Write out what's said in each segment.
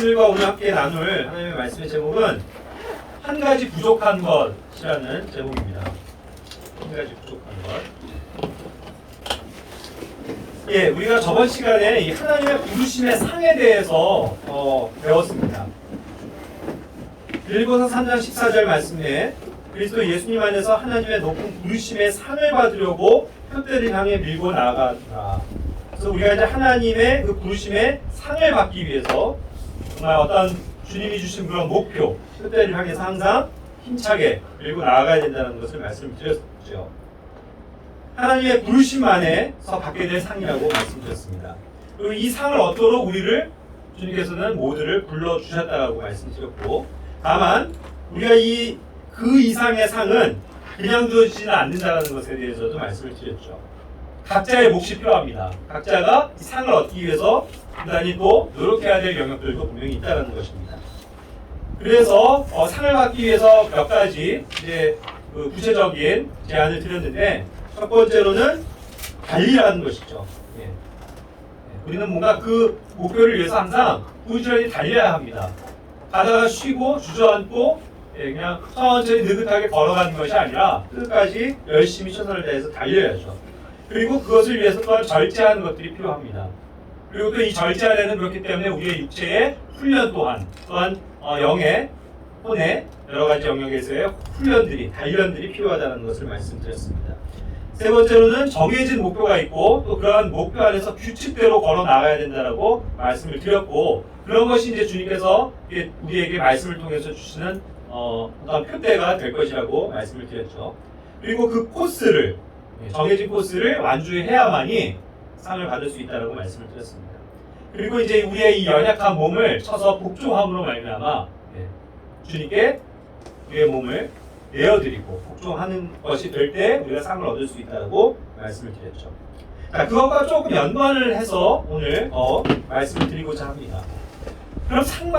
여러분들과 오늘 함께 나눌 하나님의 말씀의 제목은 한 가지 부족한 것이라는 제목입니다. 한 가지 부족한 것. 예, 우리가 저번 시간에 이 하나님의 부르심의 상에 대해서 배웠습니다. 빌립보서 3장 14절 말씀에 그리스도 예수님 안에서 하나님의 높은 부르심의 상을 받으려고 표대를 향해 밀고 나아가라. 그래서 우리가 이제 하나님의 그 부르심의 상을 받기 위해서 정말 어떤 주님이 주신 그런 목표, 표대를 향해서 항상 힘차게 밀고 나아가야 된다는 것을 말씀드렸죠. 하나님의 부르심만에서 받게 될 상이라고 말씀드렸습니다. 그리고 이 상을 얻도록 우리를 주님께서는 모두를 불러주셨다고 말씀드렸고, 다만 우리가 그 이상의 상은 그냥 주어지지는 않는다는 것에 대해서도 말씀을 드렸죠. 각자의 몫이 필요합니다. 각자가 이 상을 얻기 위해서 단단히 또 노력해야 될 영역들도 분명히 있다는 것입니다. 그래서 상을 받기 위해서 몇 가지 이제 구체적인 제안을 드렸는데, 첫 번째로는 달리라는 것이죠. 예. 우리는 뭔가 그 목표를 위해서 항상 부지런히 달려야 합니다. 가다가 쉬고 주저앉고 그냥 천천히 느긋하게 걸어가는 것이 아니라 끝까지 열심히 최선을 다해서 달려야죠. 그리고 그것을 위해서 또한 절제하는 것들이 필요합니다. 그리고 또 이 절제하려는 그렇기 때문에 우리의 육체의 훈련 또한 영의, 혼의 여러 가지 영역에서의 훈련들이, 단련들이 필요하다는 것을 말씀드렸습니다. 세 번째로는 정해진 목표가 있고 또 그러한 목표 안에서 규칙대로 걸어 나가야 된다라고 말씀을 드렸고, 그런 것이 이제 주님께서 우리에게 말씀을 통해서 주시는 어떤 표대가 될 것이라고 말씀을 드렸죠. 그리고 그 코스를, 정해진 코스를 완주해야만이 상을 받을 수 있다라고 말씀을 드렸습니다. 그리고 이제 우리의 이 연약한 몸을 쳐서 복종함으로 말미암아 주님께 우리의 몸을 내어드리고 복종하는 것이 될 때 우리가 상을 얻을 수 있다고 말씀을 드렸죠. 자, 그것과 조금 연관을 해서 오늘 말씀을 드리고자 합니다. 그럼 상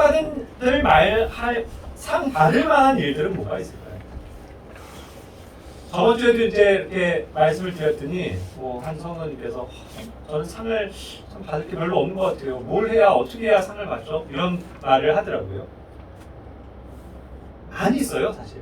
받을 만한 일들은 뭐가 있을까요? 저번 주에도 이제 이렇게 말씀을 드렸더니 한 성도님께서 저는 상을 받을 게 별로 없는 것 같아요. 뭘 해야, 어떻게 해야 상을 받죠? 이런 말을 하더라고요. 많이 있어요, 사실.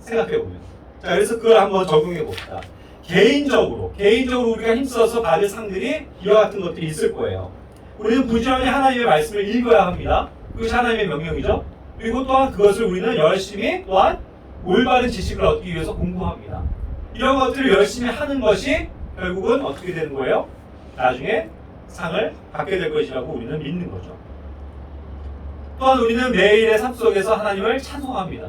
생각해보면. 자, 그래서 그걸 한번 적용해봅시다. 개인적으로 우리가 힘써서 받을 상들이 이와 같은 것들이 있을 거예요. 우리는 부지런히 하나님의 말씀을 읽어야 합니다. 그것이 하나님의 명령이죠. 그리고 또한 그것을 우리는 열심히 또한 올바른 지식을 얻기 위해서 공부합니다. 이런 것들을 열심히 하는 것이 결국은 어떻게 되는 거예요? 나중에 상을 받게 될 것이라고 우리는 믿는 거죠. 또한 우리는 매일의 삶 속에서 하나님을 찬송합니다.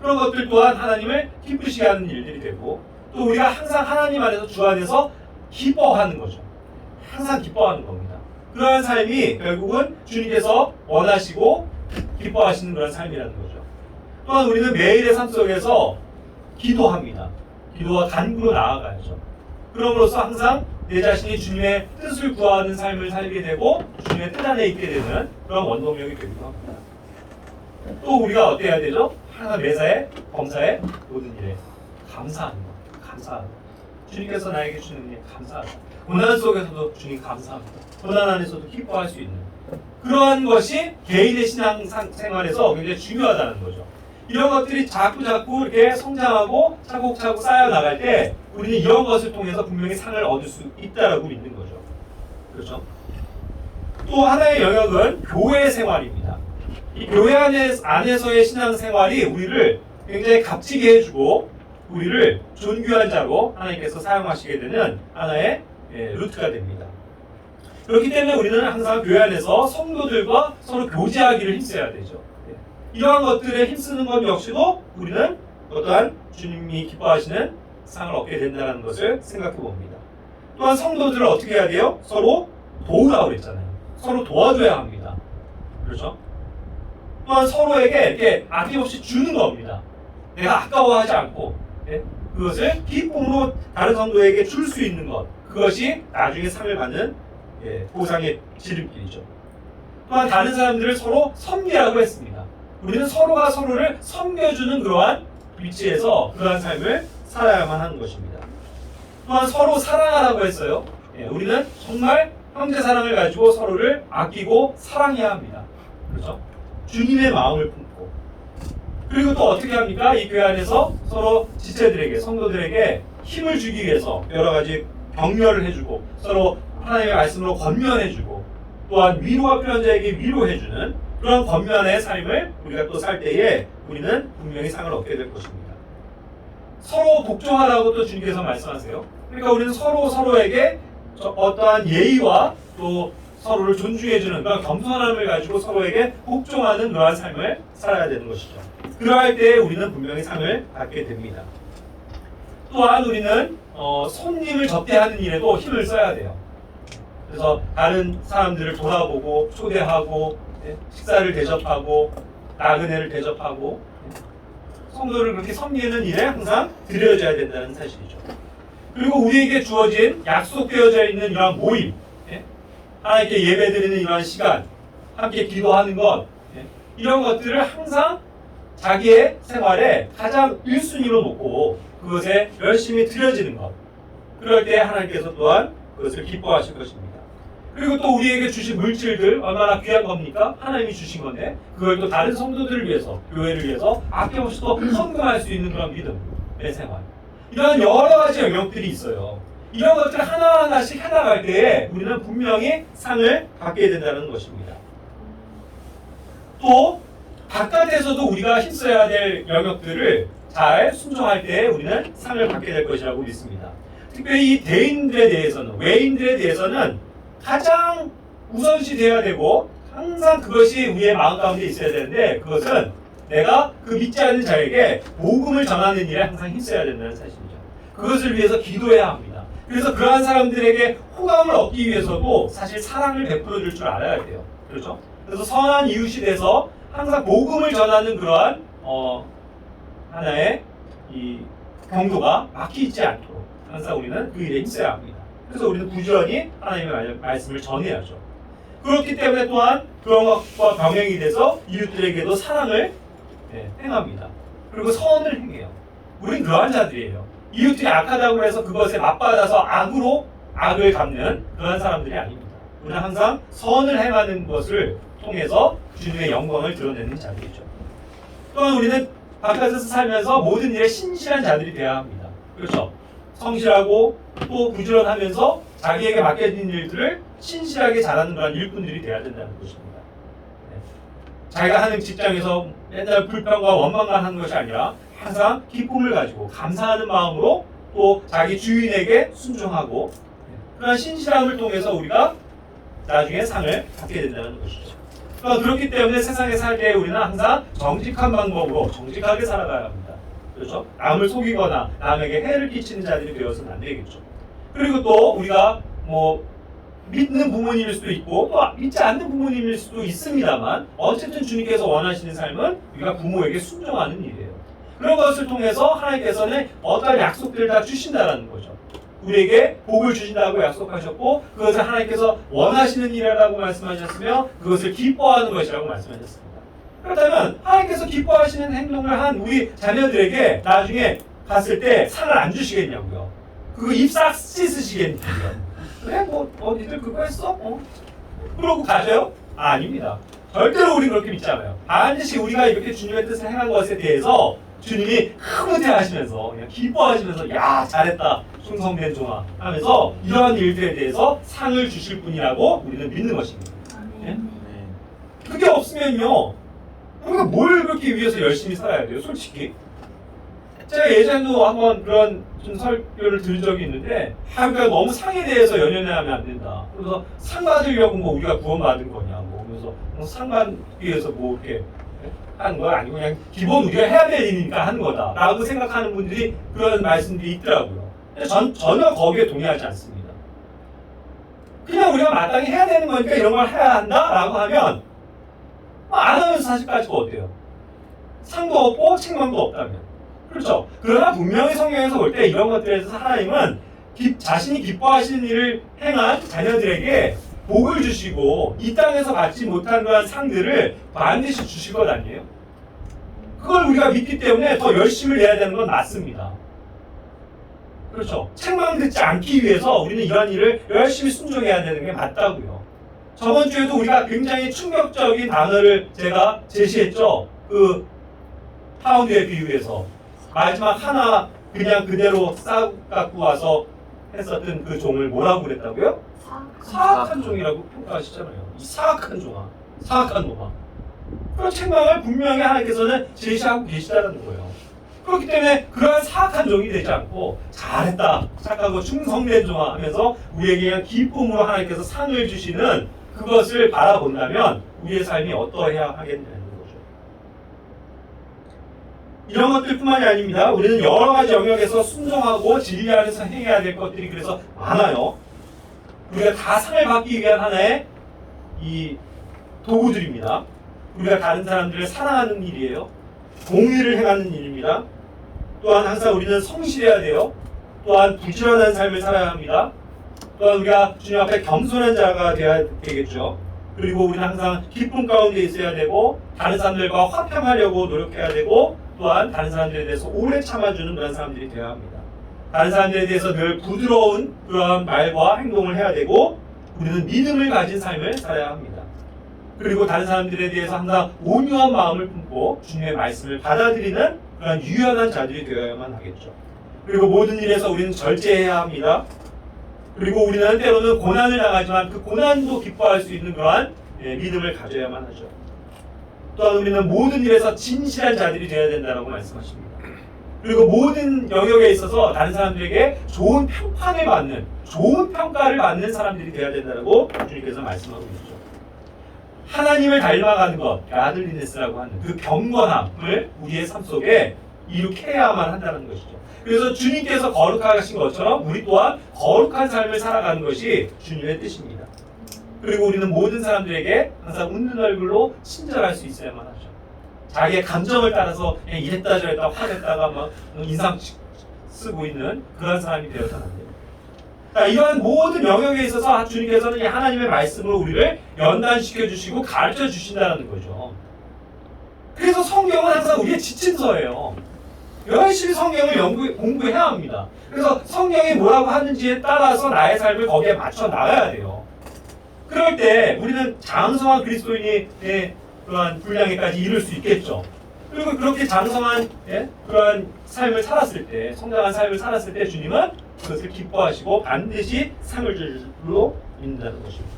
그런 것들 또한 하나님을 기쁘시게 하는 일들이 되고, 또 우리가 항상 하나님 안에서, 주 안에서 기뻐하는 거죠. 항상 기뻐하는 겁니다. 그러한 삶이 결국은 주님께서 원하시고 기뻐하시는 그런 삶이라는 거죠. 또한 우리는 매일의 삶 속에서 기도합니다. 기도와 간구로 나아가야죠. 그럼으로써 항상 내 자신이 주님의 뜻을 구하는 삶을 살게 되고 주님의 뜻 안에 있게 되는 그런 원동력이 되기도 합니다. 또 우리가 어때야 되죠? 항상 매사에, 범사에, 모든 일에 감사하는 것. 감사하는 것. 주님께서 나에게 주는 은혜 감사하다. 고난 속에서도 주님 감사합니다. 고난 안에서도 기뻐할 수 있는 그러한 것이 개인의 신앙 생활에서 굉장히 중요하다는 거죠. 이런 것들이 자꾸 이렇게 성장하고 차곡차곡 쌓여 나갈 때 우리는 이런 것을 통해서 분명히 상을 얻을 수 있다라고 믿는 거죠. 그렇죠? 또 하나의 영역은 교회 생활입니다. 이 교회 안에서의 신앙 생활이 우리를 굉장히 값지게 해주고 우리를 존귀한 자로 하나님께서 사용하시게 되는 하나의 루트가 됩니다. 그렇기 때문에 우리는 항상 교회 안에서 성도들과 서로 교제하기를 힘써야 되죠. 이러한 것들에 힘쓰는 것 역시도 우리는 어떠한 주님이 기뻐하시는 상을 얻게 된다는 것을 생각해 봅니다. 또한 성도들을 어떻게 해야 돼요? 서로 도우라고 그랬잖아요. 서로 도와줘야 합니다. 그렇죠? 또한 서로에게 이렇게 아낌없이 주는 겁니다. 내가 아까워하지 않고 그것을 기쁨으로 다른 성도에게 줄 수 있는 것, 그것이 나중에 상을 받는 보상의 지름길이죠. 또한 다른 사람들을 서로 섬기라고 했습니다. 우리는 서로가 서로를 섬겨주는 그러한 위치에서 그러한 삶을 살아야만 하는 것입니다. 또한 서로 사랑하라고 했어요. 우리는 정말 형제 사랑을 가지고 서로를 아끼고 사랑해야 합니다. 그렇죠? 주님의 마음을 품고. 그리고 또 어떻게 합니까? 이 교회 안에서 서로 지체들에게, 성도들에게 힘을 주기 위해서 여러 가지 격려를 해주고 서로 하나님의 말씀으로 권면해주고 또한 위로가 필요한 자에게 위로해주는 그런 권면의 삶을 우리가 또 살 때에 우리는 분명히 상을 얻게 될 것입니다. 서로 복종하라고 또 주님께서 말씀하세요. 그러니까 우리는 서로에게 어떠한 예의와 또 서로를 존중해주는 그런 겸손함을 가지고 서로에게 복종하는 그러한 삶을 살아야 되는 것이죠. 그러할 때에 우리는 분명히 상을 받게 됩니다. 또한 우리는 손님을 접대하는 일에도 힘을 써야 돼요. 그래서 다른 사람들을 돌아보고 초대하고 식사를 대접하고 나그네를 대접하고 성도를 그렇게 섬기는 일에 항상 들여져야 된다는 사실이죠. 그리고 우리에게 주어진 약속되어져 있는 이러한 모임, 하나님께 예배드리는 이러한 시간, 함께 기도하는 것, 이런 것들을 항상 자기의 생활에 가장 1순위로 놓고 그것에 열심히 들여지는 것. 그럴 때 하나님께서 또한 그것을 기뻐하실 것입니다. 그리고 또 우리에게 주신 물질들 얼마나 귀한 겁니까? 하나님이 주신 건데 그걸 또 다른 성도들을 위해서, 교회를 위해서 아낌없이 또 헌금할 수 있는 그런 믿음의 생활. 이런 여러 가지 영역들이 있어요. 이런 것들을 하나하나씩 해나갈 때에 우리는 분명히 상을 받게 된다는 것입니다. 또 바깥에서도 우리가 힘써야 될 영역들을 잘 순종할 때에 우리는 상을 받게 될 것이라고 믿습니다. 특별히 이 대인들에 대해서는, 외인들에 대해서는 가장 우선시 되어야 되고 항상 그것이 우리의 마음 가운데 있어야 되는데 그것은 내가 그 믿지 않는 자에게 복음을 전하는 일에 항상 힘써야 된다는 사실이죠. 그것을 위해서 기도해야 합니다. 그래서 그러한 사람들에게 호감을 얻기 위해서도 사실 사랑을 베풀어 줄 줄 알아야 돼요. 그렇죠? 그래서 선한 이웃이 돼서 항상 복음을 전하는 그러한 하나의 이 경도가 막히지 않도록 항상 우리는 그 일에 힘써야 합니다. 그래서 우리는 부지런히 하나님의 말씀을 전해야죠. 그렇기 때문에 또한 그런 것과 병행이 돼서 이웃들에게도 사랑을 행합니다. 그리고 선을 행해요. 우리는 그러한 자들이에요. 이웃들이 악하다고 해서 그것에 맞받아서 악을 갚는 그러한 사람들이 아닙니다. 우리는 항상 선을 행하는 것을 통해서 주님의 영광을 드러내는 자들이죠. 또한 우리는 바깥에서 살면서 모든 일에 신실한 자들이 되어야 합니다. 그렇죠? 성실하고 또 부지런하면서 자기에게 맡겨진 일들을 신실하게 잘하는 그런 일꾼들이 되어야 된다는 것입니다. 자기가 하는 직장에서 맨날 불평과 원망만 하는 것이 아니라 항상 기쁨을 가지고 감사하는 마음으로 또 자기 주인에게 순종하고 그런 신실함을 통해서 우리가 나중에 상을 받게 된다는 것이죠. 그렇기 때문에 세상에 살 때 우리는 항상 정직한 방법으로 정직하게 살아가야 합니다. 그렇죠? 남을 속이거나 남에게 해를 끼치는 자들이 되어서는 안 되겠죠. 그리고 또 우리가 믿는 부모님일 수도 있고 또 믿지 않는 부모님일 수도 있습니다만 어쨌든 주님께서 원하시는 삶은 우리가 부모에게 순종하는 일이에요. 그런 것을 통해서 하나님께서는 어떠한 약속들을 다 주신다는 거죠. 우리에게 복을 주신다고 약속하셨고 그것을 하나님께서 원하시는 일이라고 말씀하셨으며 그것을 기뻐하는 것이라고 말씀하셨습니다. 그렇다면 하나님께서 기뻐하시는 행동을 한 우리 자녀들에게 나중에 갔을 때 상을 안 주시겠냐고요. 그거 입 싹 씻으시겠냐고요. 그래 니들 그거 했어? 그러고 가져요? 아닙니다. 절대로 우리 그렇게 믿지 않아요. 반드시 우리가 이렇게 주님의 뜻을 행한 것에 대해서 주님이 흐뭇해하시면서 그냥 기뻐하시면서 야 잘했다 충성된 종아 하면서 이러한 일들에 대해서 상을 주실 분이라고 우리는 믿는 것입니다. 예? 그게 없으면요 우리가 뭘 그렇게 위해서 열심히 살아야 돼요? 솔직히 제가 예전에도 한번 그런 좀 설교를 들은 적이 있는데 그러니까 너무 상에 대해서 연연해하면 안 된다. 그래서 상 받으려고 우리가 구원받은 거냐고 그래서 상 받기 위해서 이렇게 하는 거 아니고 그냥 기본 우리가 해야 될 일이니까 하는 거다라고 생각하는 분들이 그런 말씀들이 있더라고요. 근데 전혀 거기에 동의하지 않습니다. 그냥 우리가 마땅히 해야 되는 거니까 이런 걸 해야 한다라고 하면 안 하면서 사실 가지고 어때요? 상도 없고 책망도 없다면 그렇죠. 그러나 분명히 성경에서 볼 때 이런 것들에 대해서 하나님은 자신이 기뻐하시는 일을 행한 자녀들에게 복을 주시고 이 땅에서 받지 못한 그런 상들을 반드시 주실 것 아니에요? 그걸 우리가 믿기 때문에 더 열심을 내야 되는 건 맞습니다. 그렇죠. 책망 듣지 않기 위해서 우리는 이런 일을 열심히 순종해야 되는 게 맞다고요. 저번 주에도 우리가 굉장히 충격적인 단어를 제가 제시했죠. 그 파운드에 비유해서 마지막 하나 그냥 그대로 싹 갖고 와서 했었던 그 종을 뭐라고 그랬다고요? 사악한 종이라고 평가하시잖아요. 이 사악한 종아, 사악한 놈아. 그런 책망을 분명히 하나님께서는 제시하고 계시다는 거예요. 그렇기 때문에 그러한 사악한 종이 되지 않고 잘했다, 착하고 충성된 종아 하면서 우리에게 그냥 기쁨으로 하나님께서 상을 주시는 그것을 바라본다면 우리의 삶이 어떠해야 하겠냐는 거죠. 이런 것들뿐만이 아닙니다. 우리는 여러 가지 영역에서 순종하고 진리 안에서 행해야 될 것들이 그래서 많아요. 우리가 다 상을 받기 위한 하나의 이 도구들입니다. 우리가 다른 사람들을 사랑하는 일이에요. 공의를 행하는 일입니다. 또한 항상 우리는 성실해야 돼요. 또한 부지런한 삶을 살아야 합니다. 또한 우리가 주님 앞에 겸손한 자가 되어야 되겠죠. 그리고 우리는 항상 기쁨 가운데 있어야 되고 다른 사람들과 화평하려고 노력해야 되고 또한 다른 사람들에 대해서 오래 참아주는 그런 사람들이 되어야 합니다. 다른 사람들에 대해서 늘 부드러운 그런 말과 행동을 해야 되고 우리는 믿음을 가진 삶을 살아야 합니다. 그리고 다른 사람들에 대해서 항상 온유한 마음을 품고 주님의 말씀을 받아들이는 그런 유연한 자들이 되어야만 하겠죠. 그리고 모든 일에서 우리는 절제해야 합니다. 그리고 우리는 때로는 고난을 당하지만 그 고난도 기뻐할 수 있는 그러한 믿음을 가져야만 하죠. 또한 우리는 모든 일에서 진실한 자들이 되어야 된다고 말씀하십니다. 그리고 모든 영역에 있어서 다른 사람들에게 좋은 평판을 받는, 좋은 평가를 받는 사람들이 되어야 된다고 주님께서 말씀하고 계시죠. 하나님을 닮아가는 것, 아들리네스라고 하는 그 경건함을 우리의 삶 속에 이룩해야만 한다는 것이죠. 그래서 주님께서 거룩하신 것처럼 우리 또한 거룩한 삶을 살아가는 것이 주님의 뜻입니다. 그리고 우리는 모든 사람들에게 항상 웃는 얼굴로 친절할 수 있어야만 하죠. 자기의 감정을 따라서 그냥 이랬다 저랬다 화냈다가 막 인상 쓰고 있는 그런 사람이 되어서는 안 돼요. 그러니까 이러한 모든 영역에 있어서 주님께서는 이 하나님의 말씀으로 우리를 연단시켜 주시고 가르쳐 주신다는 거죠. 그래서 성경은 항상 우리의 지침서예요. 열심히 성경을 공부해야 합니다. 그래서 성경이 뭐라고 하는지에 따라서 나의 삶을 거기에 맞춰 나가야 돼요. 그럴 때 우리는 장성한 그리스도인의 그러한 분량에까지 이룰 수 있겠죠. 그리고 그렇게 장성한 그러한 삶을 살았을 때, 성장한 삶을 살았을 때 주님은 그것을 기뻐하시고 반드시 상을 줄로 믿는다는 것입니다.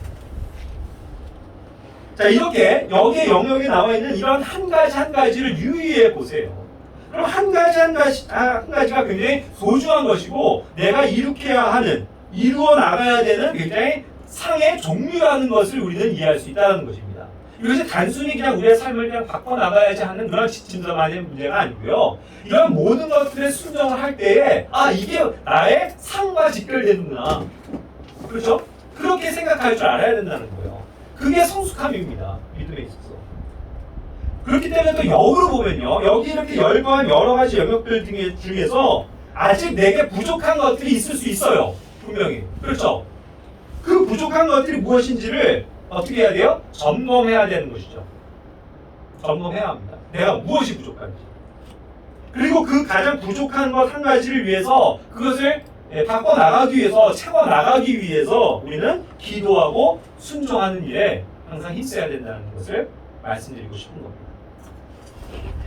자, 이렇게 여기에 영역에 나와 있는 이런 한 가지 한 가지를 유의해 보세요. 그럼 한 가지가 굉장히 소중한 것이고 내가 이룩해야 하는, 이루어 나가야 되는 굉장히 상의 종류라는 것을 우리는 이해할 수 있다는 것입니다. 이것이 단순히 그냥 우리의 삶을 그냥 바꿔나가야지 하는 그런 지침서만의 문제가 아니고요. 이런 모든 것들에 순종을 할 때에 이게 나의 상과 직결되는구나. 그렇죠? 그렇게 생각할 줄 알아야 된다는 거예요. 그게 성숙함입니다. 믿음에 있어서. 그렇기 때문에 또 역으로 보면요. 여기 이렇게 열거한 여러 가지 영역들 중에서 아직 내게 부족한 것들이 있을 수 있어요. 분명히. 그렇죠? 그 부족한 것들이 무엇인지를 어떻게 해야 돼요? 점검해야 되는 것이죠. 점검해야 합니다. 내가 무엇이 부족한지. 그리고 그 가장 부족한 것 한 가지를 위해서 그것을 바꿔나가기 위해서, 채워나가기 위해서 우리는 기도하고 순종하는 일에 항상 힘써야 된다는 것을 말씀드리고 싶은 겁니다.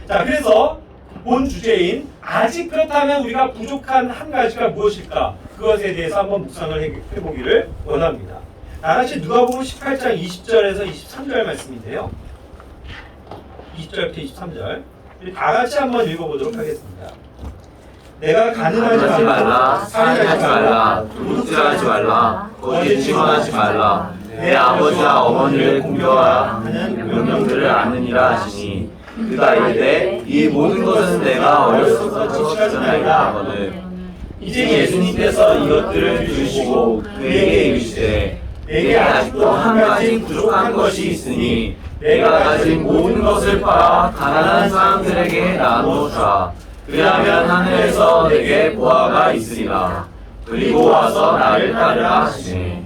자, 그래서 본 주제인 아직 그렇다면 우리가 부족한 한 가지가 무엇일까? 그것에 대해서 한번 묵상을 해보기를 원합니다. 다같이 누가복음 18장 20절에서 23절 말씀인데요. 20절부터 23절 다같이 한번 읽어보도록 하겠습니다. 내가 가늠하지 말라, 살인하지 말라, 도둑질하지 말라, 거짓 증언하지 말라, 내 아버지와 어머니를 공경하라 하는 명령들을 아느니라 하시니 그가 이르되 이 모든 것은 내가 어려서부터 지켰나이다 하거늘 이제 예수님께서 이것들을 들으시고 그에게 이르시되 내게 아직도 한 가지 부족한 것이 있으니 내가 가진 모든 것을 팔아 가난한 사람들에게 나누어 주라. 그리하면 하늘에서 내게 보화가 있으리라. 그리고 와서 나를 따르라 하시니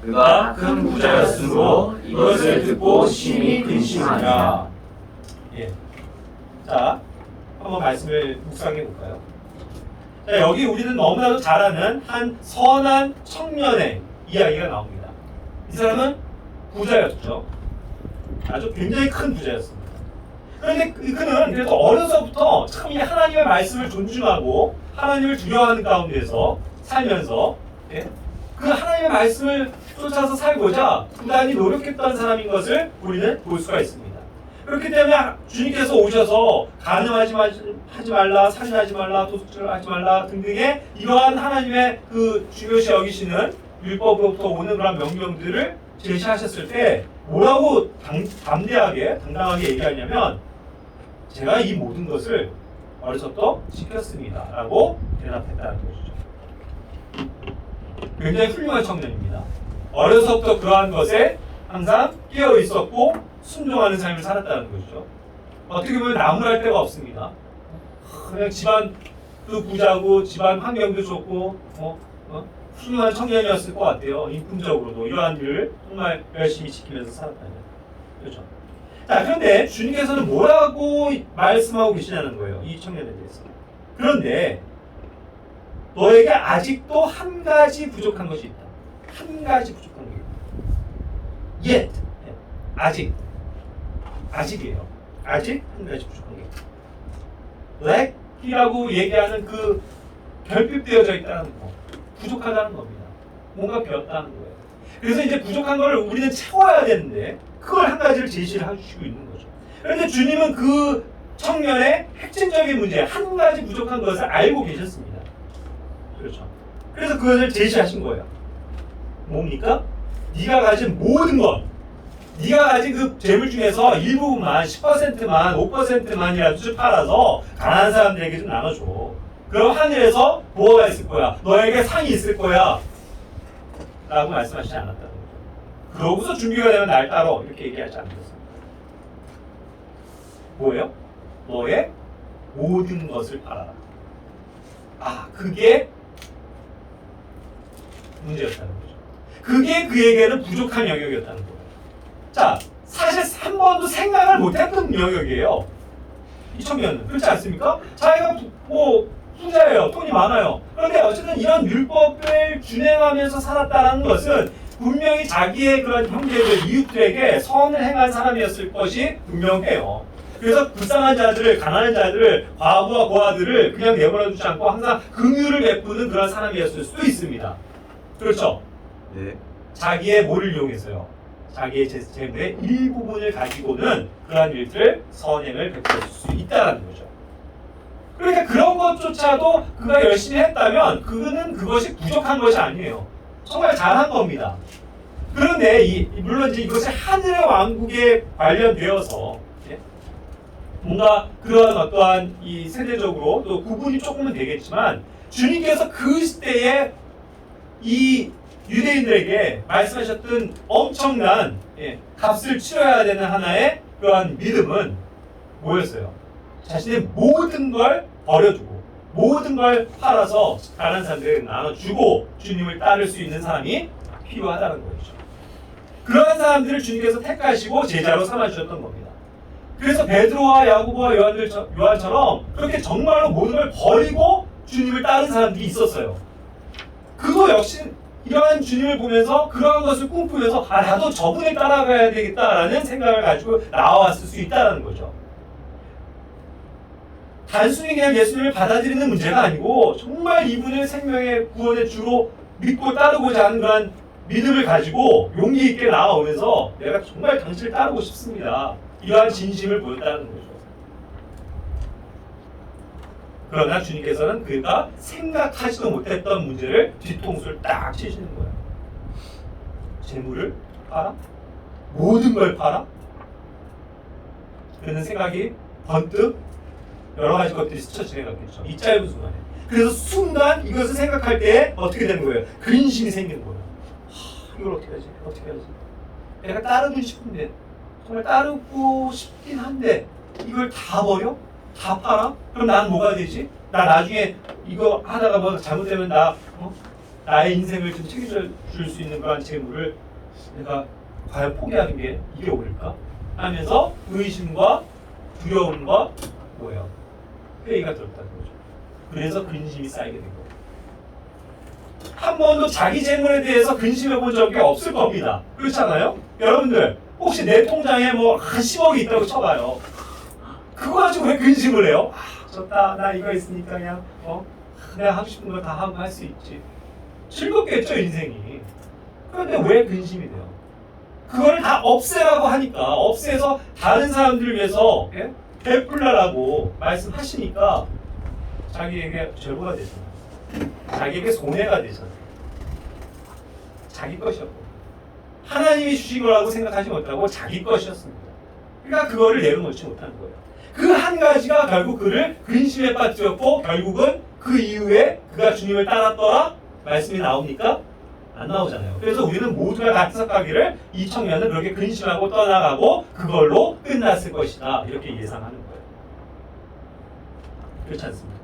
그가 큰 부자였으므로 이것을 듣고 심히 근심하니라. 자, 한번 말씀을 묵상해 볼까요? 자, 여기 우리는 너무나도 잘 아는 한 선한 청년의 이야기가 나옵니다. 이 사람은 부자였죠. 아주 굉장히 큰 부자였습니다. 그런데 그는 그래도 어려서부터 참 이 하나님의 말씀을 존중하고 하나님을 두려워하는 가운데서 살면서 그 하나님의 말씀을 쫓아서 살고자 부단히 노력했던 사람인 것을 우리는 볼 수가 있습니다. 그렇기 때문에 주님께서 오셔서 간음하지 말라, 살인하지 말라, 도둑질하지 말라 등등의 이러한 하나님의 그 중요시 여기시는 율법으로부터 오는 그런 명령들을 제시하셨을 때 뭐라고 담대하게 당당하게 얘기하냐면 제가 이 모든 것을 어려서부터 지켰습니다 라고 대답했다는 것이죠. 굉장히 훌륭한 청년입니다. 어려서부터 그러한 것에 항상 깨어 있었고 순종하는 삶을 살았다는 것이죠. 어떻게 보면 나무랄 데가 없습니다. 그냥 집안 그 부자고 집안 환경도 좋고 훌륭한 청년이었을 것 같아요. 인품적으로도 이러한 일을 정말 열심히 지키면서 살았다는 그렇죠. 자, 그런데 주님께서는 뭐라고 말씀하고 계시냐는 거예요. 이 청년에 대해서. 그런데 너에게 아직도 한 가지 부족한 것이 있다. 한 가지 부족한 게 있다. yet. 아직이에요. 아직 한 가지 부족한 게 있다. lack이라고 얘기하는 그 결핍되어져 있다는 거. 부족하다는 겁니다. 뭔가 비었다는 거예요. 그래서 이제 부족한 걸 우리는 채워야 되는데 그걸 한 가지를 제시를 해주시고 있는 거죠. 그런데 주님은 그 청년의 핵심적인 문제, 한 가지 부족한 것을 알고 계셨습니다. 그렇죠. 그래서 그것을 제시하신 거예요. 뭡니까? 네가 가진 모든 것, 네가 가진 그 재물 중에서 일부분만 10%만 5%만이라도 팔아서 가난한 사람들에게 좀 나눠줘. 그럼 하늘에서 보호가 있을 거야. 너에게 상이 있을 거야. 라고 말씀하시지 않았다는 거죠. 그러고서 준비가 되면 날 따라 이렇게 얘기하지 않으셨습니다. 뭐예요? 너의 모든 것을 팔아라. 그게 문제였다는 거죠. 그게 그에게는 부족한 영역이었다는 거예요. 자, 사실 한 번도 생각을 못했던 영역이에요. 이 청년은. 그렇지 않습니까? 자기가 부자예요. 돈이 많아요. 그런데 어쨌든 이런 율법을 준행하면서 살았다는 것은 분명히 자기의 그런 형제들, 이웃들에게 선을 행한 사람이었을 것이 분명해요. 그래서 불쌍한 자들을, 가난한 자들을, 과부와 고아들을 그냥 내버려 두지 않고 항상 긍휼을 베푸는 그런 사람이었을 수도 있습니다. 그렇죠? 네. 자기의 뭐를 이용해서요? 자기의 재물의 일부분을 가지고는 그러한 일들을 선행을 베풀 수 있다는 거죠. 그러니까 그런 것조차도 그가 열심히 했다면 그는 그것이 부족한 것이 아니에요. 정말 잘한 겁니다. 그런데 물론 이제 이것이 하늘의 왕국에 관련되어서 뭔가 그런 어떠한 이 세대적으로 또 구분이 조금은 되겠지만 주님께서 그 시대에 이 유대인들에게 말씀하셨던 엄청난 값을 치러야 되는 하나의 그러한 믿음은 뭐였어요? 자신의 모든 걸 버려두고 모든 걸 팔아서 가난한 사람들에게 나눠주고 주님을 따를 수 있는 사람이 필요하다는 거죠. 그러한 사람들을 주님께서 택하시고 제자로 삼아주셨던 겁니다. 그래서 베드로와 야고보와 요한처럼 그렇게 정말로 모든 걸 버리고 주님을 따른 사람들이 있었어요. 그거 역시 이러한 주님을 보면서 그러한 것을 꿈꾸면서 나도 저분을 따라가야 되겠다라는 생각을 가지고 나왔을 수 있다는 거죠. 단순히 그냥 예수님을 받아들이는 문제가 아니고 정말 이분을 생명의 구원의 주로 믿고 따르고자 하는 그런 믿음을 가지고 용기 있게 나아오면서 내가 정말 당신을 따르고 싶습니다. 이러한 진심을 보였다는 거죠. 그러나 주님께서는 그가 생각하지도 못했던 문제를 뒤통수를 딱 치시는 거예요. 재물을 팔아? 모든 걸 팔아? 그는 생각이 번뜩 여러 가지 것들이 스쳐 지나갔겠죠. 이 짧은 순간에. 그래서 순간 이것을 생각할 때 어떻게 되는 거예요? 근심이 생기는 거예요. 이걸 어떻게 하지? 어떻게 하지? 내가 따르고 싶은데 정말 따르고 싶긴 한데 이걸 다 버려? 다 팔아? 그럼 나는 뭐가 되지? 나 나중에 이거 하다가 뭐 잘못되면 나의 인생을 좀 책임져 줄 수 있는 그런 재물을 내가 과연 포기하는 게 이게 옳을까? 하면서 의심과 두려움과 뭐예요? 회의가 들었다는 거죠. 그래서 근심이 쌓이게 된 거예요. 한 번도 자기 재물에 대해서 근심해 본 적이 없을 겁니다. 그렇잖아요? 여러분들 혹시 내 통장에 뭐 한 10억이 있다고 쳐봐요. 그거 가지고 왜 근심을 해요? 좋다, 나 이거 있으니까 그냥 내가 하고 싶은 거 다 하고 할 수 있지. 즐겁겠죠, 인생이. 그런데 왜 근심이 돼요? 그거를 다 없애라고 하니까, 없애서 다른 사람들을 위해서 베풀라라고 말씀하시니까 자기에게 죄가 되잖아요. 자기에게 손해가 되잖아요. 자기 것이었고, 하나님이 주신 거라고 생각하지 못하고 자기 것이었습니다. 그러니까 그거를 내려놓지 못한 거예요. 그 한 가지가 결국 그를 근심에 빠뜨렸고, 결국은 그 이후에 그가 주님을 따랐더라 말씀이 나옵니까? 안 나오잖아요. 그래서 우리는 모두가 다 해석하기를 이 청년은 그렇게 근심하고 떠나가고 그걸로 끝났을 것이다, 이렇게 예상하는 거예요. 그렇지 않습니까?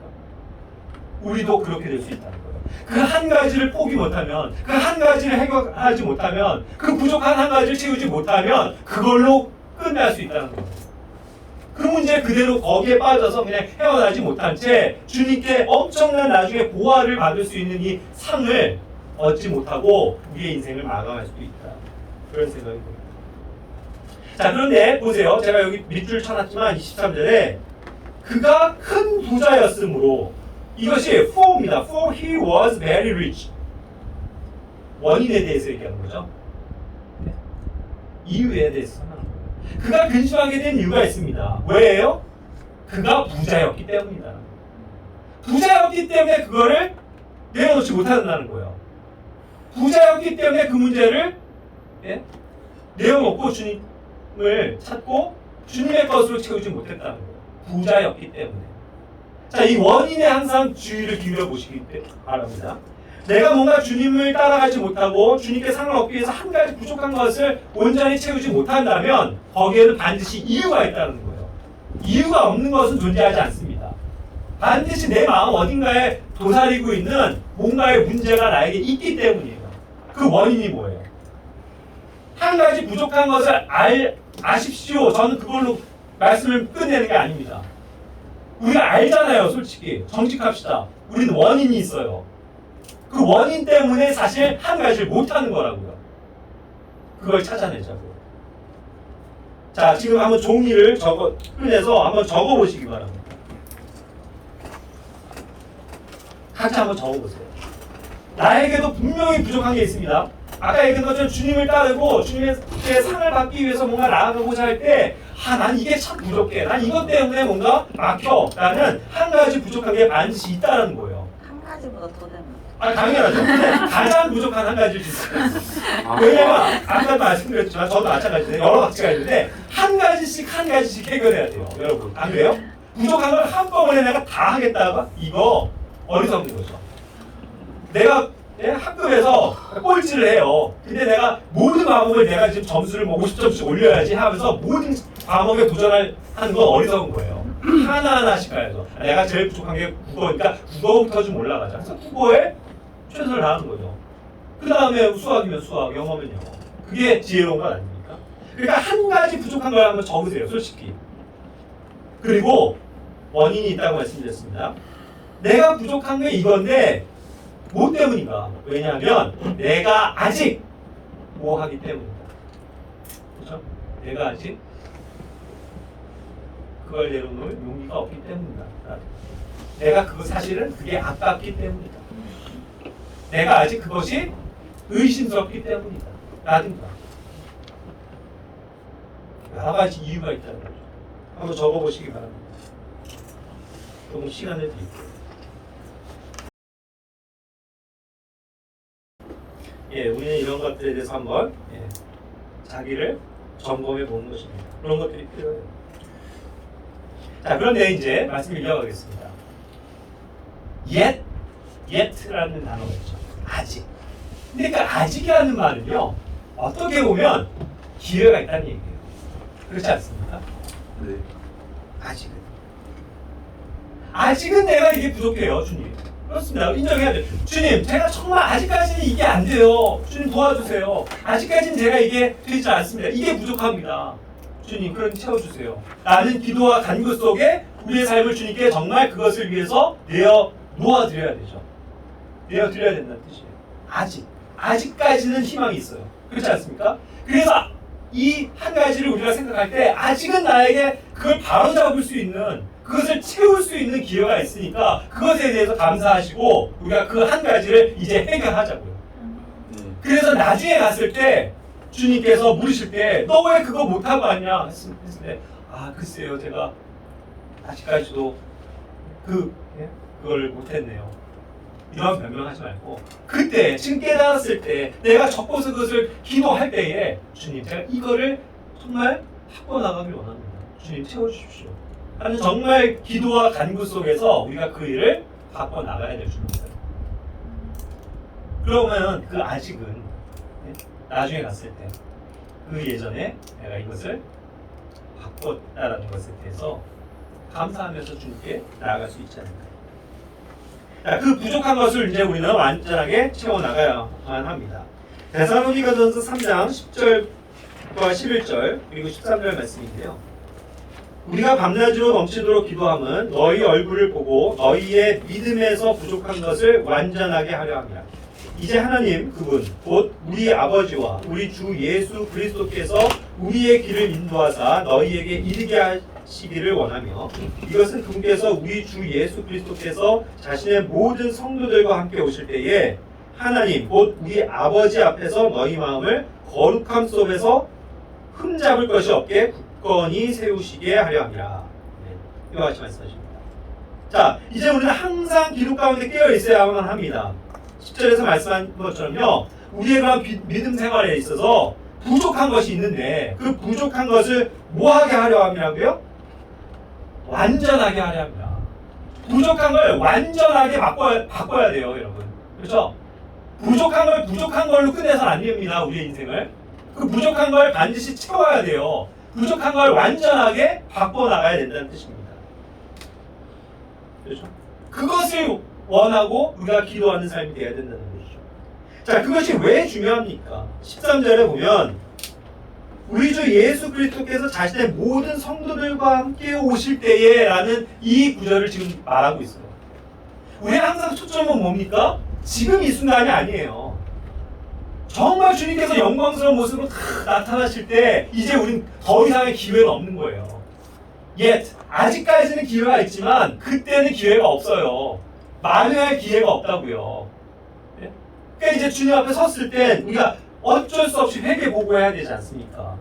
우리도 그렇게 될 수 있다는 거예요. 그 한 가지를 포기 못하면, 그 한 가지를 해결하지 못하면, 그 부족한 한 가지를 채우지 못하면 그걸로 끝날 수 있다는 거예요. 그 문제 그대로 거기에 빠져서 그냥 헤어나지 못한 채 주님께 엄청난 나중에 보화를 받을 수 있는 이 상을 얻지 못하고 우리의 인생을 마감할 수도 있다, 그런 생각이 듭니다. 자, 그런데 보세요. 제가 여기 밑줄 쳐놨지만 23절에 그가 큰 부자였으므로, 이것이 for입니다. For he was very rich. 원인에 대해서 얘기하는 거죠. 이유에 대해서 설명하는 거예요. 그가 근심하게 된 이유가 있습니다. 왜예요? 그가 부자였기 때문이다. 부자였기 때문에 그거를 내려놓지 못한다는 거예요. 부자였기 때문에 그 문제를 내려놓고 주님을 찾고 주님의 것으로 채우지 못했다는 거예요. 부자였기 때문에. 자, 이 원인에 항상 주의를 기울여 보시기 바랍니다. 내가 뭔가 주님을 따라가지 못하고 주님께 상을 얻기 위해서 한 가지 부족한 것을 온전히 채우지 못한다면 거기에는 반드시 이유가 있다는 거예요. 이유가 없는 것은 존재하지 않습니다. 반드시 내 마음 어딘가에 도사리고 있는 뭔가의 문제가 나에게 있기 때문이에요. 그 원인이 뭐예요? 한 가지 부족한 것을 아십시오. 저는 그걸로 말씀을 끝내는 게 아닙니다. 우리가 알잖아요, 솔직히. 정직합시다. 우리는 원인이 있어요. 그 원인 때문에 사실 한 가지를 못하는 거라고요. 그걸 찾아내자고요. 자, 지금 한번 종이를 꺼내서 한번 적어보시기 바랍니다. 같이 한번 적어보세요. 나에게도 분명히 부족한 게 있습니다. 아까 얘기한 것처럼 주님을 따르고 주님의 상을 받기 위해서 뭔가 나아가고자 할 때, 난 이게 참 부족해. 난 이것 때문에 뭔가 막혀. 라는 한 가지 부족한 게 반드시 있다는 거예요. 한 가지보다 더 되면. 당연하죠. 근데 가장 부족한 한 가지를 주세요. 왜냐면 아까 말씀드렸지만 저도 마찬가지인데 여러 가지가 있는데 한 가지씩 해결해야 돼요, 여러분. 안 그래요? 부족한 걸 한꺼번에 내가 다 하겠다가 이거 어리석은 거죠. 내가 학급에서 꼴찌를 해요. 근데 내가 모든 과목을 내가 지금 점수를 뭐 50점씩 올려야지 하면서 모든 과목에 도전하는 건 어리석은 거예요. 하나하나씩 가야죠. 내가 제일 부족한 게 국어니까 국어부터 좀 올라가자. 그래서 국어에 최선을 다하는 거죠. 그 다음에 수학이면 수학, 영어면 영어. 그게 지혜로운 건 아닙니까? 그러니까 한 가지 부족한 걸 한번 적으세요, 솔직히. 그리고 원인이 있다고 말씀드렸습니다. 내가 부족한 게 이건데 뭐 때문인가? 왜냐하면 내가 아직 뭐 하기 때문이다. 그렇죠? 내가 아직 그걸 내려놓을 용기가 없기 때문이다. 내가 사실은 그게 아깝기 때문이다. 내가 아직 그것이 의심스럽기 때문이다. 라든가 여러 가지 이유가 있다는 거죠. 한번 적어보시기 바랍니다. 조금 시간을 드릴게요. 우리는 이런 것들에 대해서 한번 자기를 점검해 보는 것입니다. 그런 것들이 필요해요. 자, 그런데 이제 말씀을 이어가겠습니다. yet라는 단어가 있죠. 아직. 근데 그 아직이라는 말은요, 어떻게 보면 기회가 있다는 얘기예요. 그렇지 않습니까? 네. 아직은 내가 이게 부족해요, 주님. 그렇습니다. 인정해야 돼요. 주님, 제가 정말 아직까지는 이게 안 돼요. 주님 도와주세요. 아직까지는 제가 이게 되지 않습니다. 이게 부족합니다. 주님 그런 채워주세요. 라는 기도와 간구 속에 우리의 삶을 주님께 정말 그것을 위해서 내어 놓아드려야 되죠. 내어드려야 된다는 뜻이에요. 아직까지는 희망이 있어요. 그렇지 않습니까? 그래서 이 한 가지를 우리가 생각할 때 아직은 나에게 그걸 바로잡을 수 있는, 그것을 채울 수 있는 기회가 있으니까 그것에 대해서 감사하시고 우리가 그 한 가지를 이제 해결하자고요. 그래서 나중에 갔을 때 주님께서 물으실 때 너 왜 그거 못하고 왔냐 했을 때 글쎄요 제가 아직까지도 그걸 못했네요. 이런 변명하지 말고 그때 지금 깨달았을 때 내가 적고서 그것을 기도할 때에 주님 제가 이거를 정말 바꿔 나가길 원합니다. 주님 채워주십시오. 하는 정말 기도와 간구 속에서 우리가 그 일을 바꿔 나가야 될 줄입니다. 그러면 그 아직은 나중에 갔을 때 그 예전에 내가 이것을 바꿨다라는 것에 대해서 감사하면서 주님께 나아갈 수 있지 않을까. 그 부족한 것을 이제 우리는 완전하게 채워나가야만 합니다. 데살로니가전서 3장 10절과 11절 그리고 13절 말씀인데요. 우리가 밤낮으로 넘치도록 기도함은 너희 얼굴을 보고 너희의 믿음에서 부족한 것을 완전하게 하려 합니다. 이제 하나님 그분 곧 우리 아버지와 우리 주 예수 그리스도께서 우리의 길을 인도하사 너희에게 이르게 하시기를 원하며 이것은 그분께서 우리 주 예수 그리스도께서 자신의 모든 성도들과 함께 오실 때에 하나님 곧 우리 아버지 앞에서 너희 마음을 거룩함 속에서 흠잡을 것이 없게 굳건히 세우시게 하려 합니다. 이와 같이 말씀하십니다. 자, 이제 우리는 항상 기도 가운데 깨어 있어야만 합니다. 10절에서 말씀한 것처럼요, 우리의 그런 믿음 생활에 있어서 부족한 것이 있는데 그 부족한 것을 뭐하게 하려 함이라고요? 완전하게 하려 합니다. 부족한 걸 완전하게 바꿔야 돼요, 여러분. 그렇죠? 부족한 걸 부족한 걸로 끝내서는 안 됩니다, 우리의 인생을. 그 부족한 걸 반드시 채워야 돼요. 부족한 걸 완전하게 바꿔나가야 된다는 뜻입니다. 그렇죠? 그것을 원하고 우리가 기도하는 삶이 되어야 된다는 것이죠. 자, 그것이 왜 중요합니까? 13절에 보면 우리 주 예수 그리스도께서 자신의 모든 성도들과 함께 오실 때에 라는 이 구절을 지금 말하고 있어요. 우리는 항상 초점은 뭡니까? 지금 이 순간이 아니에요. 정말 주님께서 영광스러운 모습으로 다 나타나실 때 이제 우린 더 이상의 기회가 없는 거예요. 아직까지는 기회가 있지만 그때는 기회가 없어요. 만회할 기회가 없다고요. 그러니까 이제 주님 앞에 섰을 때 우리가 어쩔 수 없이 회개보고해야 되지 않습니까?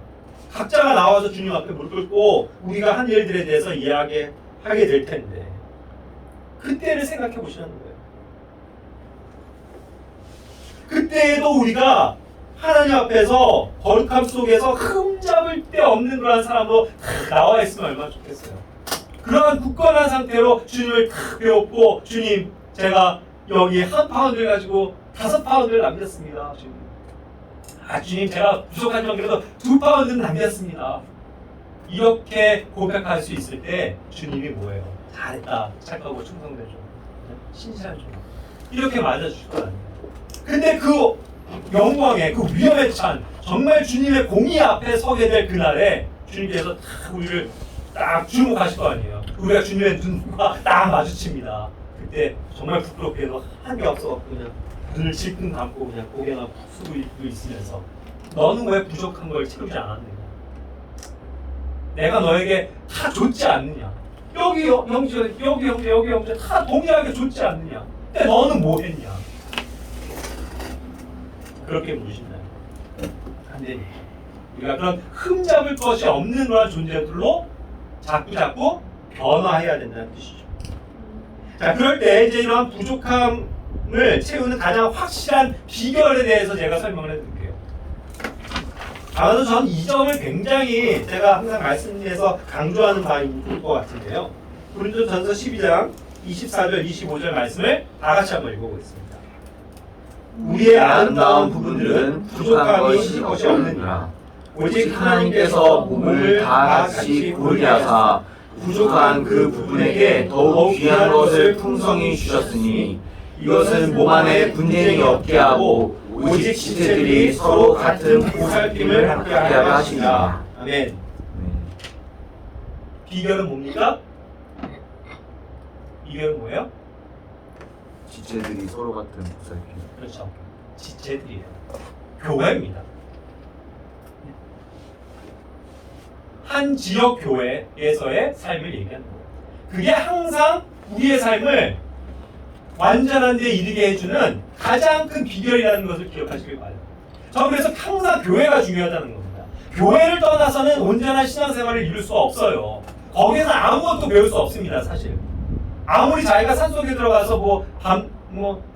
각자가 나와서 주님 앞에 무릎 꿇고 우리가 한 일들에 대해서 이야기하게 될 텐데 그때를 생각해 보시라는 거예요. 그때에도 우리가 하나님 앞에서 거룩함 속에서 흠잡을 데 없는 그러한 사람으로 나와 있으면 얼마나 좋겠어요. 그러한 굳건한 상태로 주님을 탁 배웠고 주님 제가 여기 한 파운드를 가지고 5파운드를 남겼습니다. 주님. 주님 제가 부족하지만 그래도 2파운드는 남겼습니다. 이렇게 고백할 수 있을 때 주님이 뭐예요? 잘했다. 착하고 충성되죠. 신실한 종. 이렇게 맞아주실 거 아니에요. 근데 그 영광에 그 위험에 찬 정말 주님의 공의 앞에 서게 될 그날에 주님께서 딱 우리를 딱 주목하실 거 아니에요. 우리가 주님의 눈과 딱 마주칩니다. 그때 정말 부끄럽게도 한 게 없어갖고 그냥 눈을 질끈 감고 그냥 고개나 푹 숙이고 있으면서 너는 왜 부족한 걸 채우지 않았느냐? 내가 너에게 다 줬지 않느냐? 여기 형제, 여기 형제, 여기 형제 다 동일하게 줬지 않느냐? 근데 너는 뭐 했냐? 그렇게 물으신다. 안 됩니다. 우리가 그런 흠잡을 것이 없는 그런 존재들로 자꾸 변화해야 된다는 뜻이죠. 자, 그럴 때 이제 이런 부족함을 채우는 가장 확실한 비결에 대해서 제가 설명을 해드릴게요. 아마도 전 이 점을 굉장히 제가 항상 말씀에서 강조하는 바인 것 같은데요. 고린도전서 12장 24절 25절 말씀을 다 같이 한번 읽어보겠습니다. 우리의 아름다운 부분들은 부족함이 것이 없느니라. 오직 하나님께서 몸을 다 같이 고르게 하사 부족한 그 부분에게 더욱 귀한 것을 풍성히 주셨으니 이것은 몸 안에 분쟁이 없게 하고 오직 지체들이 서로 같은 보살핌을 함께 하게 하시니라. 아멘. 비결은 뭡니까? 비결은 뭐예요? 지체들이 서로 같은 보살핌. 그렇죠. 지체들이에요. 교회입니다. 한 지역 교회에서의 삶을 얘기하는 거예요. 그게 항상 우리의 삶을 완전한 데 이르게 해주는 가장 큰 비결이라는 것을 기억하시길 바라요. 저는 그래서 항상 교회가 중요하다는 겁니다. 교회를 떠나서는 온전한 신앙생활을 이룰 수가 없어요. 거기서 아무것도 배울 수 없습니다, 사실. 아무리 자기가 산속에 들어가서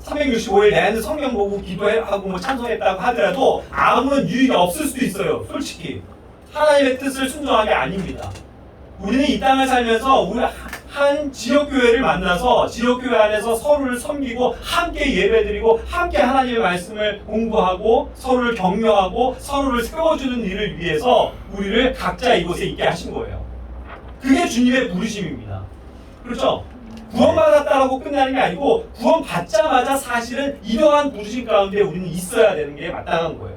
365일 내내 성경 보고 기도하고 찬송했다고 하더라도 아무런 유익이 없을 수도 있어요, 솔직히. 하나님의 뜻을 순종한 게 아닙니다. 우리는 이 땅을 살면서 우리 한 지역교회를 만나서 지역교회 안에서 서로를 섬기고 함께 예배드리고 함께 하나님의 말씀을 공부하고 서로를 격려하고 서로를 세워주는 일을 위해서 우리를 각자 이곳에 있게 하신 거예요. 그게 주님의 부르심입니다. 그렇죠? 구원받았다라고 끝나는 게 아니고 구원받자마자 사실은 이러한 부르심 가운데 우리는 있어야 되는 게 마땅한 거예요.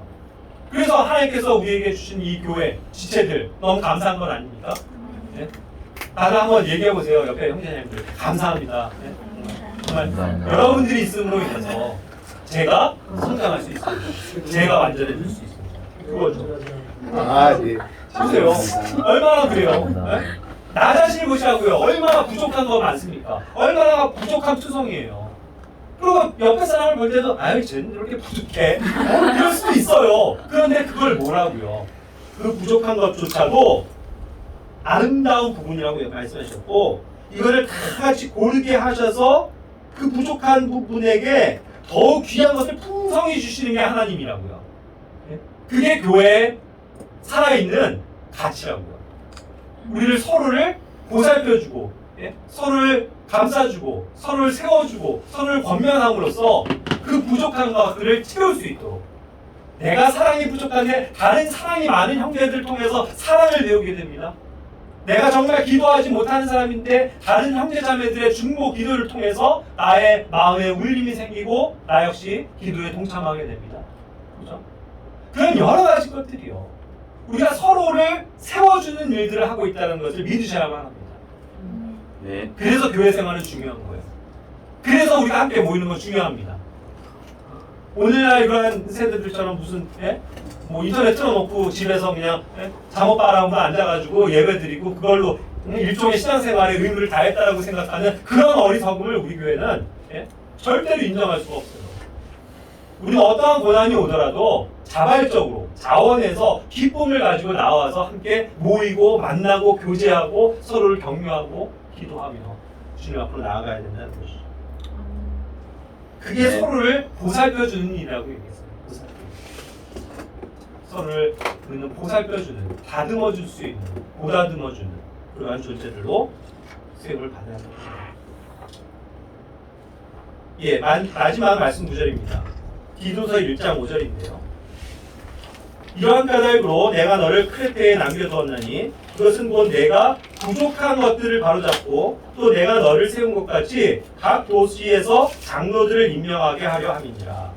그래서 하나님께서 우리에게 주신 이 교회, 지체들 너무 감사한 건 아닙니까? 네? 다들 한번 얘기해보세요. 옆에 형제님들 감사합니다. 네? 정말 여러분들이 있음으로 인해서 제가 성장할 수 있습니다. 제가 완전해질 수 있습니다. 그거죠. 네. 보세요. 얼마나 그래요? 네? 나 자신을 보시라고요. 얼마나 부족한 거 많습니까? 얼마나 부족한 투성이에요. 그리고 옆에 사람을 볼 때도 아유 쟤는 이렇게 부족해 이럴 수도 있어요. 그런데 그걸 뭐라고요? 그 부족한 것조차도 아름다운 부분이라고 말씀하셨고 이거를 다 같이 고르게 하셔서 그 부족한 부분에게 더욱 귀한 것을 풍성히 주시는 게 하나님이라고요. 그게 교회에 살아있는 가치라고요. 우리를 서로를 보살펴주고 서로를 감싸주고 서로를 세워주고 서로를 권면함으로써 그 부족한 것들을 채울 수 있도록 내가 사랑이 부족한데 다른 사랑이 많은 형제들을 통해서 사랑을 배우게 됩니다. 내가 정말 기도하지 못하는 사람인데 다른 형제자매들의 중보 기도를 통해서 나의 마음에 울림이 생기고 나 역시 기도에 동참하게 됩니다. 그렇죠? 그런 여러 가지 것들이요. 우리가 서로를 세워주는 일들을 하고 있다는 것을 믿으셔야만 합니다. 네. 그래서 교회 생활은 중요한 거예요. 그래서 우리가 함께 모이는 건 중요합니다. 오늘날 이러한 세대들처럼 무슨 인터넷 틀어놓고 집에서 그냥 잠옷 바라보고 앉아가지고 예배드리고 그걸로 일종의 신앙생활의 의무를 다했다라고 생각하는 그런 어리석음을 우리 교회는 절대로 인정할 수가 없어요. 우리는 어떠한 고난이 오더라도 자발적으로 자원해서 기쁨을 가지고 나와서 함께 모이고 만나고 교제하고 서로를 격려하고 기도하며 주님 앞으로 나아가야 된다는 것이죠. 그게 서로를 보살펴주는 일이라고 얘기했어요. 서로를 우리는 보살펴주는, 다듬어줄 수 있는, 보다듬어주는 그러한 존재들로 수행을 받아야 합니다. 마지막 말씀 구절입니다. 디도서 1장 5절인데요. 이러한 까닭으로 내가 너를 크레테에 남겨두었나니 그것은 곧 내가 부족한 것들을 바로잡고 또 내가 너를 세운 것 같이 각 도시에서 장로들을 임명하게 하려 함이니라.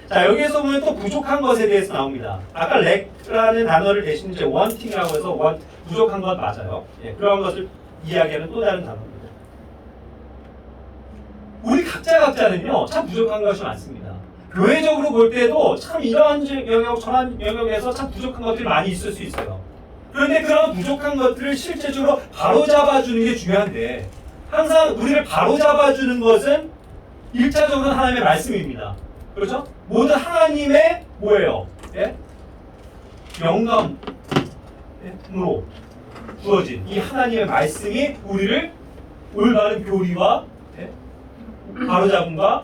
자, 여기에서 보면 또 부족한 것에 대해서 나옵니다. 아까 렉라는 단어를 대신 이제 원팅이라고 해서 부족한 것 맞아요. 그런 것을 이야기하는 또 다른 단어입니다. 우리 각자는요 참 부족한 것이 많습니다. 교회적으로 볼 때도 참 이러한 영역 저런 영역에서 참 부족한 것들이 많이 있을 수 있어요. 그런데 그런 부족한 것들을 실제적으로 바로잡아주는 게 중요한데 항상 우리를 바로잡아주는 것은 1차적으로는 하나님의 말씀입니다. 그렇죠? 모든 하나님의 뭐예요? 영감으로 주어진 이 하나님의 말씀이 우리를 올바른 교리와 바로잡음과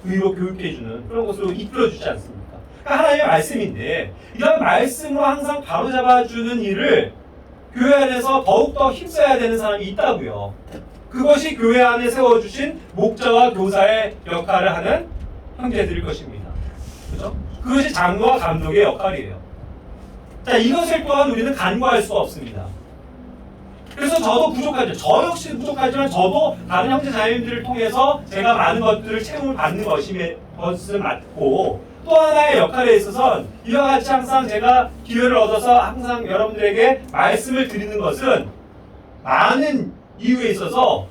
의로 교육해주는 그런 것으로 이끌어주지 않습니까? 그러니까 하나님의 말씀인데 이런 말씀으로 항상 바로잡아주는 일을 교회 안에서 더욱더 힘써야 되는 사람이 있다고요. 그것이 교회 안에 세워주신 목자와 교사의 역할을 하는 형제들일 것입니다. 그렇죠? 그것이 장로와 감독의 역할이에요. 자, 이것을 또한 우리는 간과할 수가 없습니다. 그래서 저도 부족하죠. 저 역시 부족하지만 저도 다른 형제 자매님들을 통해서 제가 많은 것들을 체험을 받는 것은 맞고 또 하나의 역할에 있어서는 이와 같이 항상 제가 기회를 얻어서 항상 여러분들에게 말씀을 드리는 것은 많은 이유에 있어서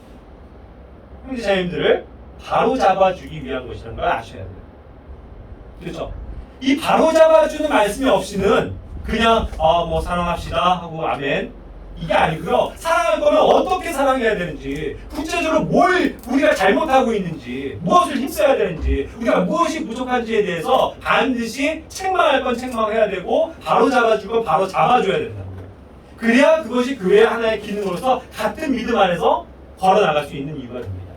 형제 자매님들을 바로 잡아주기 위한 것이라는 걸 아셔야 돼요. 그렇죠? 이 바로 잡아주는 말씀이 없이는 그냥 뭐 사랑합시다 하고 아멘 이게 아니고요. 사랑할 거면 어떻게 사랑해야 되는지, 구체적으로 뭘 우리가 잘못하고 있는지, 무엇을 힘써야 되는지, 우리가 무엇이 부족한지에 대해서 반드시 책망할 건 책망해야 되고 바로 잡아줄 건 바로 잡아줘야 된다고요. 그래야 그것이 교회 하나의 기능으로서 같은 믿음 안에서 걸어나갈 수 있는 이유가 됩니다.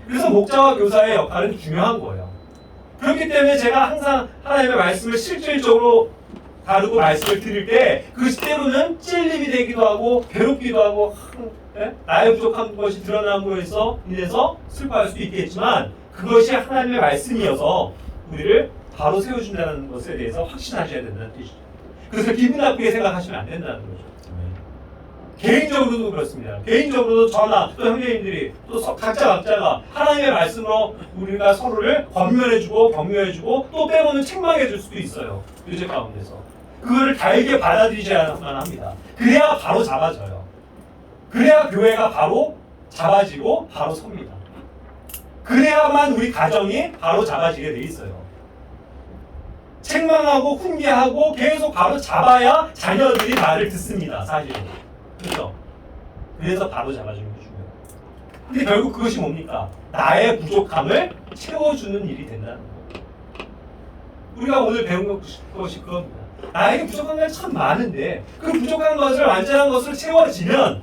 그래서 목자와 교사의 역할은 중요한 거예요. 그렇기 때문에 제가 항상 하나님의 말씀을 실질적으로 다루고 말씀을 드릴 때 그것이 때로는 찔림이 되기도 하고 괴롭기도 하고 나의 부족한 것이 드러남으로 인해서 슬퍼할 수도 있겠지만 그것이 하나님의 말씀이어서 우리를 바로 세워준다는 것에 대해서 확신하셔야 된다는 뜻이죠. 그래서 기분 나쁘게 생각하시면 안 된다는 거죠. 개인적으로도 그렇습니다. 개인적으로도 저나 또 형제님들이 또 각자가 하나님의 말씀으로 우리가 서로를 권면해주고 격려해주고 또 때로는 책망해줄 수도 있어요. 유죄 가운데서. 그거를 달게 받아들이셔야만 합니다. 그래야 바로 잡아져요. 그래야 교회가 바로 잡아지고 바로 섭니다. 그래야만 우리 가정이 바로 잡아지게 돼 있어요. 책망하고 훈계하고 계속 바로 잡아야 자녀들이 말을 듣습니다. 사실은. 그렇죠? 그래서 바로 잡아주는 게 중요해요. 근데 결국 그것이 뭡니까? 나의 부족함을 채워주는 일이 된다는 거예요. 우리가 오늘 배운 것이 그겁니다. 나에게 부족한 것이 참 많은데 그 부족한 것을 완전한 것으로 채워지면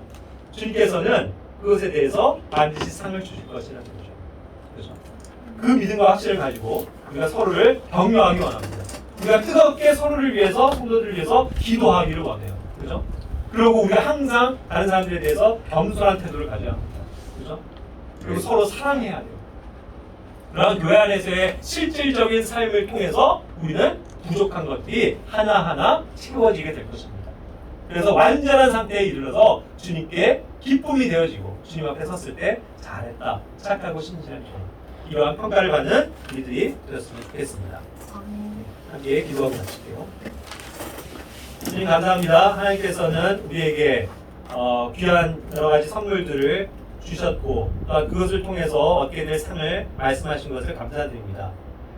주님께서는 그것에 대해서 반드시 상을 주실 것이라는 거죠. 그렇죠? 그 믿음과 확신을 가지고 우리가 서로를 격려하기 원합니다. 우리가 뜨겁게 서로를 위해서, 성도들을 위해서 기도하기를 원해요. 그렇죠? 그리고 우리가 항상 다른 사람들에 대해서 겸손한 태도를 가져야 합니다. 그렇죠? 그리고 서로 사랑해야 돼요. 그런 교회 안에서의 실질적인 삶을 통해서 우리는 부족한 것들이 하나하나 채워지게 될 것입니다. 그래서 완전한 상태에 이르러서 주님께 기쁨이 되어지고 주님 앞에 섰을 때 잘했다, 착하고 신실한 종, 이러한 평가를 받는 우리들이 되었으면 좋겠습니다. 함께 기도하고 마칠게요. 주님 감사합니다. 하나님께서는 우리에게 귀한 여러 가지 선물들을 주셨고 그것을 통해서 얻게 될 상을 말씀하신 것을 감사드립니다.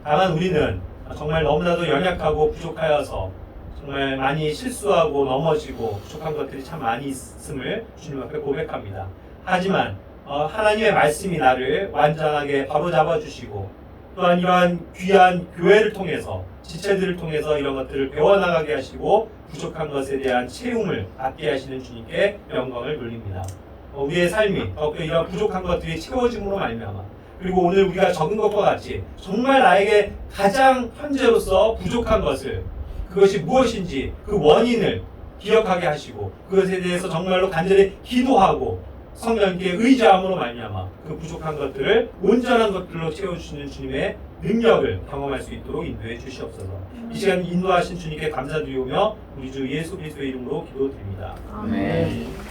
다만 우리는 정말 너무나도 연약하고 부족하여서 정말 많이 실수하고 넘어지고 부족한 것들이 참 많이 있음을 주님 앞에 고백합니다. 하지만 하나님의 말씀이 나를 완전하게 바로잡아 주시고 또한 이러한 귀한 교회를 통해서 지체들을 통해서 이런 것들을 배워나가게 하시고 부족한 것에 대한 채움을 받게 하시는 주님께 영광을 돌립니다. 우리의 삶이 더욱더 이런 부족한 것들이 채워짐으로 말미암아 그리고 오늘 우리가 적은 것과 같이 정말 나에게 가장 현재로서 부족한 것을 그것이 무엇인지 그 원인을 기억하게 하시고 그것에 대해서 정말로 간절히 기도하고 성령께 의지함으로 말미암아 그 부족한 것들을 온전한 것들로 채워주시는 주님의 능력을 경험할 수 있도록 인도해 주시옵소서. 이 시간 인도하신 주님께 감사드리오며 우리 주 예수 그리스도의 이름으로 기도드립니다. 아멘.